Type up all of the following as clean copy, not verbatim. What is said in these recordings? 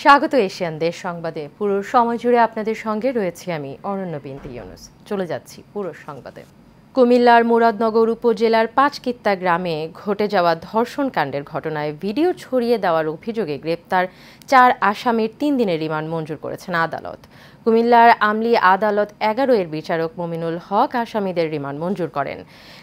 স্বাগত এশিয়ান দেশ সংবাদে। পুরো সময় জুড়ে আপনাদের সঙ্গে রয়েছি আমি অরণ্য বিনতি ইউনুস। চলে যাচ্ছি পুরো সংবাদে। কুমিল্লার মুরাদনগর উপজেলার পাঁচকিত্তা গ্রামে ঘটে যাওয়া ধর্ষণ কাণ্ডের ঘটনায় ভিডিও ছড়িয়ে দেওয়ার অভিযোগে গ্রেপ্তার 4 আসামির 3 দিনের রিমান্ড মঞ্জুর করেছেন আদালত। কুমিল্লার আমলি আদালত 11 এর বিচারক মুমিনুল হক আসামিদের রিমান্ড মঞ্জুর করেন।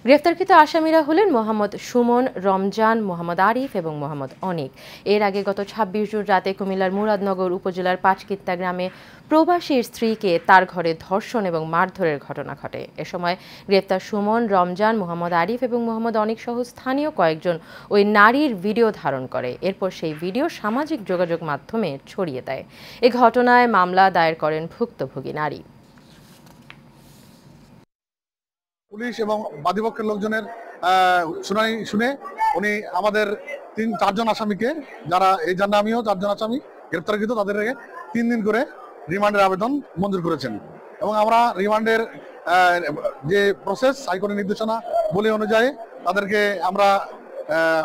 গ্রেপ্তারকৃত আসামিরা হলেন মোহাম্মদ সুমন, রমজান, মোহাম্মদ আরিফ এবং মোহাম্মদ অনিক। এর আগে গত 26 জুন রাতে কুমিল্লার মুরাদনগর উপজেলার পাঁচকিত্তা গ্রামে প্রবাসীর স্ত্রীকে তার ঘরে ধর্ষণ এবং মারধরের ঘটনা ঘটে। এ সময় গ্রেপ্তার সুমন, রমজান, মোহাম্মদ আরিফ এবং মোহাম্মদ অনিক সহ স্থানীয় কয়েকজন ওই নারীর ভিডিও ধারণ করে। এরপর সেই ভিডিও সামাজিক যোগাযোগ মাধ্যমে ছড়িয়ে দেয়। এ ঘটনায় মামলা দায়ের করেন ভুক্তভোগী নারী। পুলিশ এবং বাদীপক্ষের লোকজনের শুনানি শুনে উনি আমাদের 4জন আসামিকে, যারা এই জন্য আমিও 4জন আসামি গ্রেপ্তারকৃত, তাদের 3 দিন করে রিমান্ডের আবেদন মঞ্জুর করেছেন। এবং আমরা রিমান্ডের যে প্রসেস হাইকোর্টের নির্দেশনা বলে অনুযায়ী তাদেরকে আমরা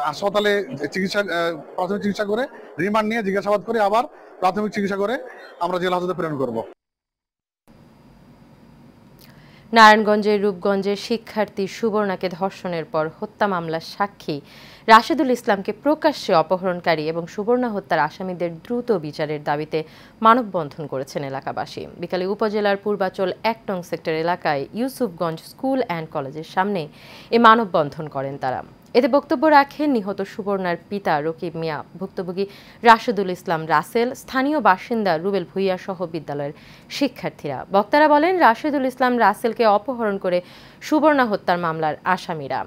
হাসপাতালে প্রাথমিক চিকিৎসা করে রিমান্ড নিয়ে জিজ্ঞাসাবাদ করে আবার প্রাথমিক চিকিৎসা করে আমরা জেলা হাজতে প্রেরণ করব। নারায়ণগঞ্জের রূপগঞ্জের শিক্ষার্থী সুবর্ণাকে ধর্ষণের পর হত্যা মামলার সাক্ষী রাশেদুল ইসলামকে প্রকাশ্যে অপহরণকারী এবং সুবর্ণা হত্যার আসামিদের দ্রুত বিচারের দাবিতে মানববন্ধন করেছেন এলাকাবাসী। বিকালে উপজেলার পূর্বাচল 1 নং সেক্টর এলাকায় ইউসুফগঞ্জ স্কুল অ্যান্ড কলেজের সামনে এ মানববন্ধন করেন তারা। এতে বক্তব্য রাখেন নিহত সুবর্ণার পিতা রকিব মিয়া, ভুক্তভোগী রাশেদুল ইসলাম রাসেল, স্থানীয় বাসিন্দা রুবেল ভুইয়া সহ বিদ্যালয়ের শিক্ষার্থীরা। বক্তারা বলেন, রাশেদুল ইসলাম রাসেলকে অপহরণ করে সুবর্ণা হত্যার মামলার আসামিরা।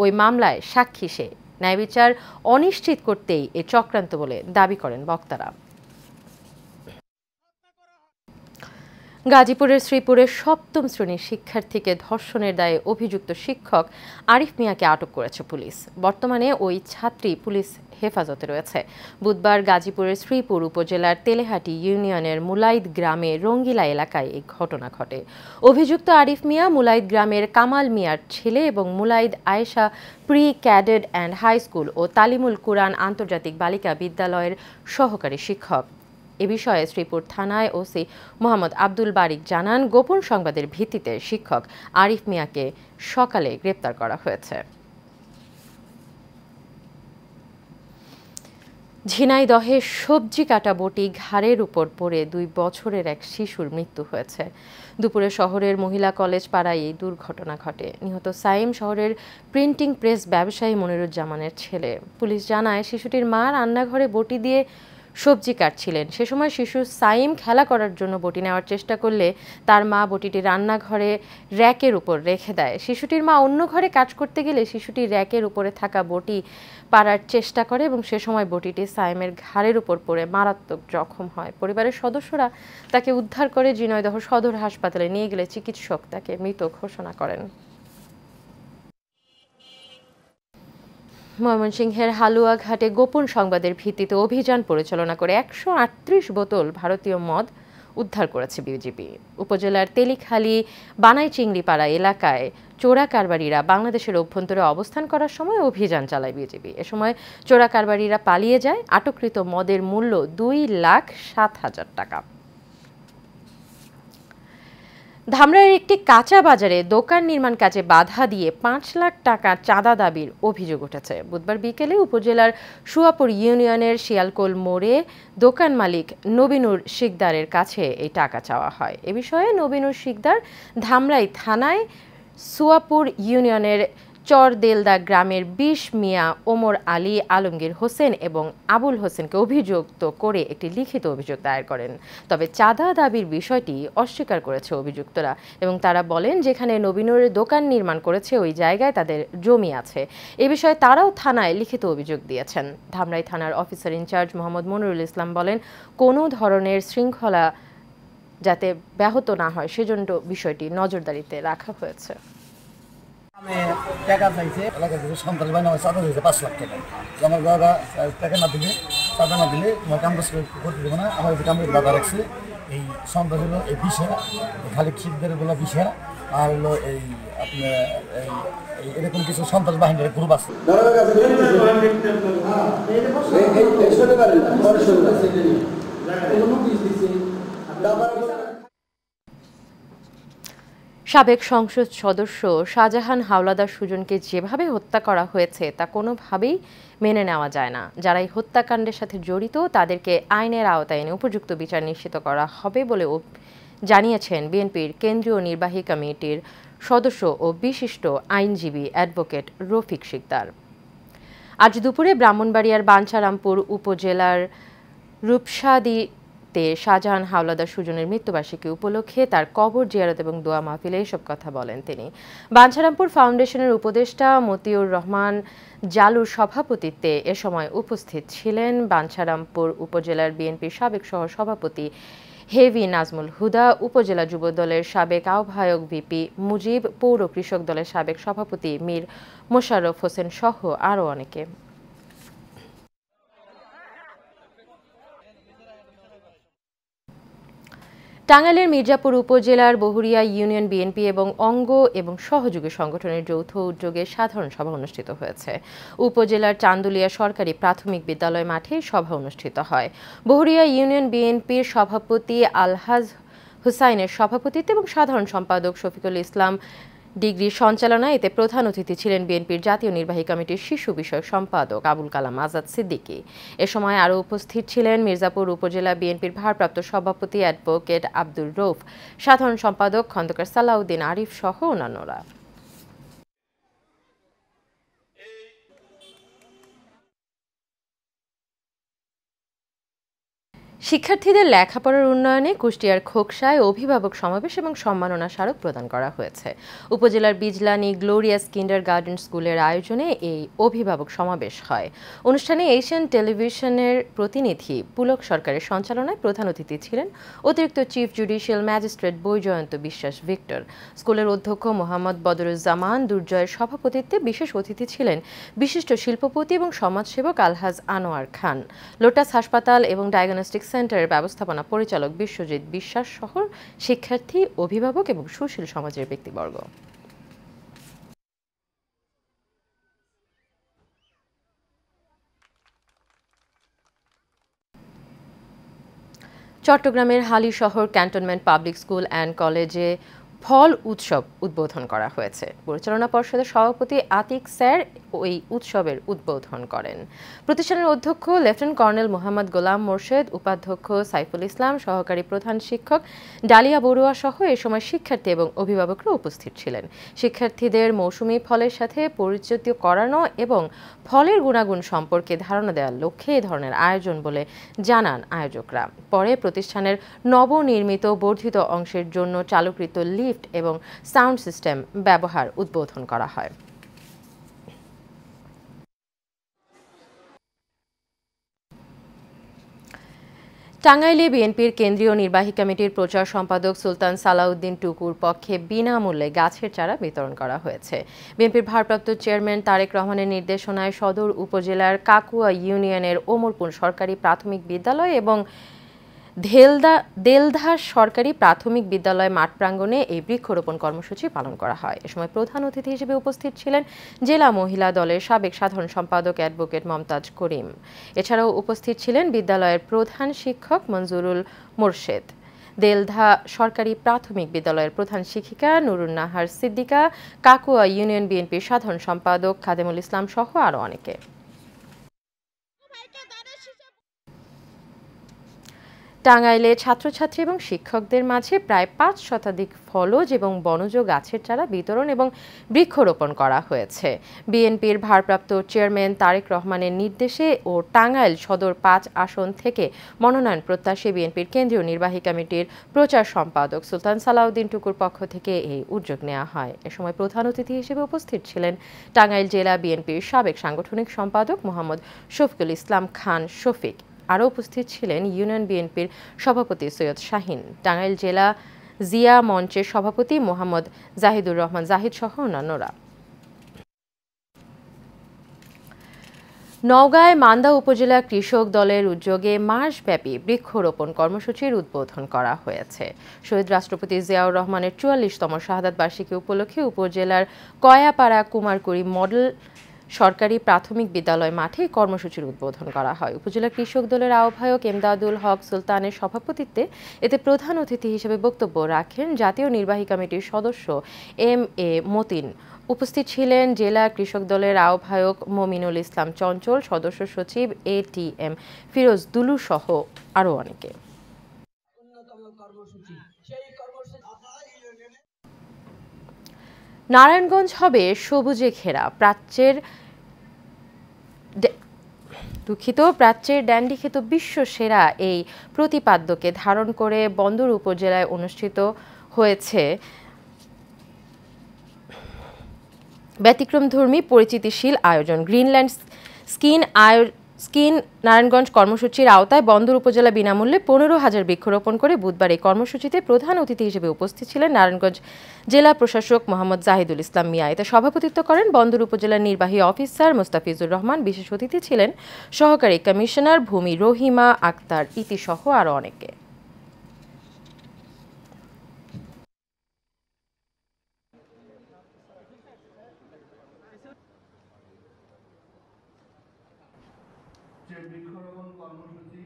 ওই মামলায় সাক্ষী সে, ন্যায় বিচার অনিশ্চিত করতেই এ চক্রান্ত বলে দাবি করেন বক্তারা। গাজীপুরের শ্রীপুরের 7ম শ্রেণীর শিক্ষার্থীকে ধর্ষণের দায়ে অভিযুক্ত শিক্ষক আরিফ মিয়াকে আটক করেছে পুলিশ। বর্তমানে ওই ছাত্রী পুলিশ হেফাজতে রয়েছে। বুধবার গাজীপুরের শ্রীপুর উপজেলার তেলেহাটি ইউনিয়নের মুলাইদ গ্রামে রঙ্গিলা এলাকায় এই ঘটনা ঘটে। অভিযুক্ত আরিফ মিয়া মুলাইদ গ্রামের কামাল মিয়ার ছেলে এবং Mulaid Ayesha pre cadet and high school ও তালিমুল কুরআন আন্তর্জাতিক বালিকা বিদ্যালয়ের সহকারী শিক্ষক। এ বিষয়ে শ্রীপুর থানায় ওসি মোহাম্মদ আব্দুল বারিক জানান, গোপন সংবাদের ভিত্তিতে শিক্ষক আরিফ মিয়াকে সকালে গ্রেপ্তার করা হয়েছে। ঝিনাইদহে সবজি কাটা বটি ঘাড়ের উপর পড়ে 2 বছরের এক শিশুর মৃত্যু হয়েছে। দুপুরে শহরের মহিলা কলেজ পাড়ায় এই দুর্ঘটনা ঘটে। নিহত সাইম শহরের প্রিন্টিং প্রেস ব্যবসায়ী মনিরুজ্জামানের ছেলে। পুলিশ জানায়, শিশুটির মা রান্নাঘরে বটি দিয়ে সবজি কাটছিলেন। সে সময় শিশু সাইম খেলা করার জন্য বটি নেওয়ার চেষ্টা করলে তার মা বটিটি রান্নাঘরে র্যাকের উপর রেখে দেয়। শিশুটির মা অন্য ঘরে কাজ করতে গেলে শিশুটি র্যাকের উপরে থাকা বটি পাড়ার চেষ্টা করে এবং সে সময় বটিটি সাইমের ঘাড়ের উপর পড়ে মারাত্মক জখম হয়। পরিবারের সদস্যরা তাকে উদ্ধার করে ঝিনাইদহ সদর হাসপাতালে নিয়ে গেলে চিকিৎসক তাকে মৃত ঘোষণা করেন। ময়মনসিংহের হালুয়াঘাটে গোপন সংবাদের ভিত্তিতে অভিযান পরিচালনা করে 138 বোতল ভারতীয় মদ উদ্ধার করেছে বিজিবি। উপজেলার তেলিখালী বানাইচিংড়িপাড়া এলাকায় চোরা কারবারিরা বাংলাদেশের অভ্যন্তরে অবস্থান করার সময় অভিযান চালায় বিজিবি। এ সময় চোরা কারবারিরা পালিয়ে যায়। আটককৃত মদের মূল্য 2,07,000 টাকা। ধামরাইয়ের একটি কাঁচা বাজারে দোকান নির্মাণ কাজে বাধা দিয়ে 5 লাখ টাকা চাঁদা দাবির অভিযোগ উঠেছে। বুধবার বিকেলে উপজেলার সুয়াপুর ইউনিয়নের শিয়ালকোল মোড়ে দোকান মালিক নবীনুর শিকদারের কাছে এই টাকা চাওয়া হয়। এ বিষয়ে নবীনুর শিকদার ধামরাই থানায় সুয়াপুর ইউনিয়নের চরদেলদা গ্রামের 20 মিয়া ওমর আলী, আলমগীর হোসেন এবং আবুল হোসেনকে অভিযুক্ত করে একটি লিখিত অভিযোগ দায়ের করেন। তবে চাঁদা দাবির বিষয়টি অস্বীকার করেছে অভিযুক্তরা এবং তারা বলেন, যেখানে নবীনুরের দোকান নির্মাণ করেছে ওই জায়গায় তাদের জমি আছে। এ বিষয়ে তারাও থানায় লিখিত অভিযোগ দিয়েছেন। ধামরাই থানার অফিসার ইনচার্জ মোহাম্মদ মনিরুল ইসলাম বলেন, কোনো ধরনের শৃঙ্খলা যাতে ব্যাহত না হয় সেজন্য বিষয়টি নজরদারিতে রাখা হয়েছে। টাকা চাইছে এলাকায় সন্ত্রাস বাহিনী আমার চাঁদা দিয়েছে 5 লাখ টাকা। আমার দাদা টাকা না দিলে, চাঁদা না দিলে তোমার কাম করতে দেবো না। আমার কাম দাদা রাখছে এই সন্ত্রাস হলো এই বিষয়, খালি খিপদের গুলো বিষয়, আর হলো এই আপনার এরকম কিছু সন্ত্রাস বাহিনীর গ্রুপ আছে। সাবেক সংসদ সদস্য শাহজাহান হাওলাদার সুজনকে যেভাবে হত্যা করা হয়েছে তা কোনোভাবেই মেনে নেওয়া যায় না। যারা এই হত্যাকাণ্ডের সাথে জড়িত তাদেরকে আইনের আওতায় এনে উপযুক্ত বিচার নিশ্চিত করা হবে বলে জানিয়েছেন বিএনপির কেন্দ্রীয় নির্বাহী কমিটির সদস্য ও বিশিষ্ট আইনজীবী অ্যাডভোকেট রফিক শিকদার। আজ দুপুরে ব্রাহ্মণবাড়িয়ার বাঞ্ছারামপুর উপজেলার রূপসাদিতে শাহজাহান হাওলাদার সুজনের মৃত্যুবার্ষিকী উপলক্ষে তার কবর জিয়ারত এবং দোয়া মাহফিলে এসব কথা বলেন তিনি। বাঞ্ছারামপুর ফাউন্ডেশনের উপদেষ্টা মতিউর রহমান জালুর সভাপতিত্বে এ সময় উপস্থিত ছিলেন বাঞ্ছারামপুর উপজেলার বিএনপির সাবেক সহ সভাপতি হেভি নাজমুল হুদা, উপজেলা যুব দলের সাবেক আহ্বায়ক ভিপি মুজিব, পৌর কৃষক দলের সাবেক সভাপতি মীর মোশাররফ হোসেন সহ আরও অনেকে। টাঙ্গাইলের মির্জাপুর উপজেলার বহুরিয়া ইউনিয়ন বিএনপি এবং অঙ্গ এবং সহযোগী সংগঠনের যৌথ উদ্যোগে সাধারণ সভা অনুষ্ঠিত হয়েছে। উপজেলার চান্দুলিয়া সরকারি প্রাথমিক বিদ্যালয় মাঠে সভা অনুষ্ঠিত হয়। বহুরিয়া ইউনিয়ন বিএনপির সভাপতি আলহাজ হুসাইনের সভাপতিত্বে এবং সাধারণ সম্পাদক শফিকুল ইসলাম ডিগ্রি সঞ্চালনায় এতে প্রধান অতিথি ছিলেন বিএনপির জাতীয় নির্বাহী কমিটির শিশু বিষয়ক সম্পাদক আবুল কালাম আজাদ সিদ্দিকী। এ সময় আরও উপস্থিত ছিলেন মির্জাপুর উপজেলা বিএনপির ভারপ্রাপ্ত সভাপতি অ্যাডভোকেট আব্দুর রৌফ, সাধারণ সম্পাদক খন্দকার সালাউদ্দিন আরিফ সহ অন্যান্যরা। শিক্ষার্থীদের লেখাপড়ার উন্নয়নে কুষ্টিয়ার খোকসায় অভিভাবক সমাবেশ এবং সম্মাননা স্মারক প্রদান করা হয়েছে। উপজেলার বিজলানি গ্লোরিয়াস কিন্ডারগার্টেন স্কুলের আয়োজনে এই অভিভাবক সমাবেশ হয়। অনুষ্ঠানে এশিয়ান টেলিভিশনের প্রতিনিধি পুলক সরকারের সঞ্চালনায় প্রধান অতিথি ছিলেন অতিরিক্ত চিফ জুডিশিয়াল ম্যাজিস্ট্রেট বৈজয়ন্ত বিশ্বাস ভিক্টর। স্কুলের অধ্যক্ষ মোহাম্মদ বদরুজ্জামান দুর্জয়ের সভাপতিত্বে বিশেষ অতিথি ছিলেন বিশিষ্ট শিল্পপতি এবং সমাজসেবক আলহাজ আনোয়ার খান। লোটাস হাসপাতাল এবং ডায়াগনস্টিক সেন্টারের ব্যবস্থাপনা পরিচালক বিশ্বজিৎ বিশ্বাস সহ শিক্ষার্থী, অভিভাবক এবং সুশীল সমাজের ব্যক্তিবর্গ। চট্টগ্রামের Halishahar cantonment public school and কলেজে ফল উৎসব উদ্বোধন করা হয়েছে। পরিচালনা পর্ষদের সভাপতি আতিক স্যার ওই উৎসবের উদ্বোধন করেন। প্রতিষ্ঠানের অধ্যক্ষ লেফটেন্যান্ট কর্নেল মোহাম্মদ গোলাম মোর্শেদ, উপাধ্যক্ষ সাইফুল ইসলাম, সহকারী প্রধান শিক্ষক ডালিয়া বড়ুয়া সহ এ সময় শিক্ষার্থী এবং অভিভাবকরা উপস্থিত ছিলেন। শিক্ষার্থীদের মৌসুমি ফলের সাথে পরিচিত করানো এবং ফলের গুণাগুণ সম্পর্কে ধারণা দেওয়ার লক্ষ্যে এ ধরনের আয়োজন বলে জানান আয়োজকরা। পরে প্রতিষ্ঠানের নবনির্মিত বর্ধিত অংশের জন্য চালুকৃত লিফট এবং সাউন্ড সিস্টেম ব্যবহার উদ্বোধন করা হয়। টাঙ্গাইলে বিএনপির কেন্দ্রীয় নির্বাহী কমিটির প্রচার সম্পাদক সুলতান সালাউদ্দিন টুকুর পক্ষে বিনামূল্যে গাছের চারা বিতরণ করা হয়েছে। বিএনপির ভারপ্রাপ্ত চেয়ারম্যান তারেক রহমানের নির্দেশনায় সদর উপজেলার কাকুয়া ইউনিয়নের ওমরপুর সরকারি প্রাথমিক বিদ্যালয় এবং দেলধা সরকারি প্রাথমিক বিদ্যালয় মাঠ প্রাঙ্গণে এই বৃক্ষরোপণ কর্মসূচি পালন করা হয়। এ সময় প্রধান অতিথি হিসেবে উপস্থিত ছিলেন জেলা মহিলা দলের সাবেক সাধারণ সম্পাদক অ্যাডভোকেট মমতাজ করিম। এছাড়াও উপস্থিত ছিলেন বিদ্যালয়ের প্রধান শিক্ষক মঞ্জুরুল মোর্শেদ, দেলধা সরকারি প্রাথমিক বিদ্যালয়ের প্রধান শিক্ষিকা নুরুন নাহার সিদ্দিকা, কাকুয়া ইউনিয়ন বিএনপির সাধারণ সম্পাদক খাদেমুল ইসলাম সহ আরও অনেকে। টাঙ্গাইলে ছাত্রছাত্রী এবং শিক্ষকদের মাঝে প্রায় ৫ শতাধিক ফলজ এবং বনজ গাছের চারা বিতরণ এবং বৃক্ষরোপণ করা হয়েছে। বিএনপির ভারপ্রাপ্ত চেয়ারম্যান তারেক রহমানের নির্দেশে ও টাঙ্গাইল সদর ৫ আসন থেকে মনোনয়ন প্রত্যাশী বিএনপির কেন্দ্রীয় নির্বাহী কমিটির প্রচার সম্পাদক সুলতান সালাউদ্দিন টুকুর পক্ষ থেকে এই উদ্যোগ নেওয়া হয়। এ সময় প্রধান অতিথি হিসেবে উপস্থিত ছিলেন টাঙ্গাইল জেলা বিএনপির সাবেক সাংগঠনিক সম্পাদক মোহাম্মদ শফিকুল ইসলাম খান শফিক। আরও উপস্থিত ছিলেন ইউনিয়ন বিএনপির সভাপতি সৈয়দ শাহিন, টাঙ্গাইল জেলা জিয়া মঞ্চের সভাপতি মোহাম্মদ জাহিদুর রহমান জাহিদ সহ অন্যান্যরা। নওগাঁয় মান্দা উপজেলা কৃষক দলের উদ্যোগে মাসব্যাপী বৃক্ষরোপণ কর্মসূচির উদ্বোধন করা হয়েছে। শহীদ রাষ্ট্রপতি জিয়াউর রহমানের ৪৪তম শাহাদাত বার্ষিকী উপলক্ষে উপজেলার কয়াপাড়া কুমারকুড়ি মডেল সরকারি প্রাথমিক বিদ্যালয় মাঠে কর্মসূচির উদ্বোধন করা হয়। উপজেলা কৃষক দলের আহ্বায়ক এমদাদুল হক সুলতানের সভাপতিত্বে এতে প্রধান অতিথি হিসেবে বক্তব্য রাখেন জাতীয় নির্বাহী কমিটির সদস্য এম এ মতিন। উপস্থিত ছিলেন জেলা কৃষক দলের আহ্বায়ক মমিনুল ইসলাম চঞ্চল, সদস্য সচিব ATM ফিরোজ দুলু সহ আরও অনেকে। নারায়ণগঞ্জ হবে সবুজে ঘেরা। প্রাচ্যের ড্যান্ডিখ্যাত বিশ্ব সেরা এই প্রতিপাদ্যকে ধারণ করে বন্দর উপজেলায় অনুষ্ঠিত হয়েছে ব্যতিক্রমধর্মী পরিচিতিশীল আয়োজন। গ্রিনল্যান্ড স্কিন নারায়ণগঞ্জ কর্মসূচির আওতায় বন্দর উপজেলা বিনামূল্যে 15,000 বৃক্ষরোপণ করে বুধবার এই কর্মসূচিতে প্রধান অতিথি হিসেবে উপস্থিত ছিলেন নারায়ণগঞ্জ জেলা প্রশাসক মোহাম্মদ জাহিদুল ইসলাম মিয়া। এতে সভাপতিত্ব করেন বন্দর উপজেলার নির্বাহী অফিসার মোস্তাফিজুর রহমান। বিশেষ অতিথি ছিলেন সহকারী কমিশনার ভূমি রহিমা আক্তার ইতিসহ আরও অনেকে। যে বৃক্ষরোপণ কর্মসূচি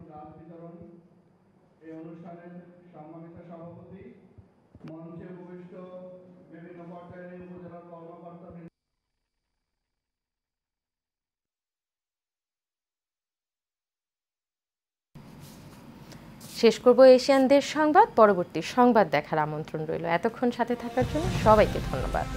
গাছ বিতরণ এই অনুষ্ঠানের সম্মানিত সভাপতি, মঞ্চে উপবিষ্ট বিভিন্ন পর্যায়ের উপজেলার কর্মকর্তা। শেষ করব এশিয়ান দেশ সংবাদ। পরবর্তী সংবাদ দেখার আমন্ত্রণ রইল। এতক্ষণ সাথে থাকার জন্য সবাইকে ধন্যবাদ।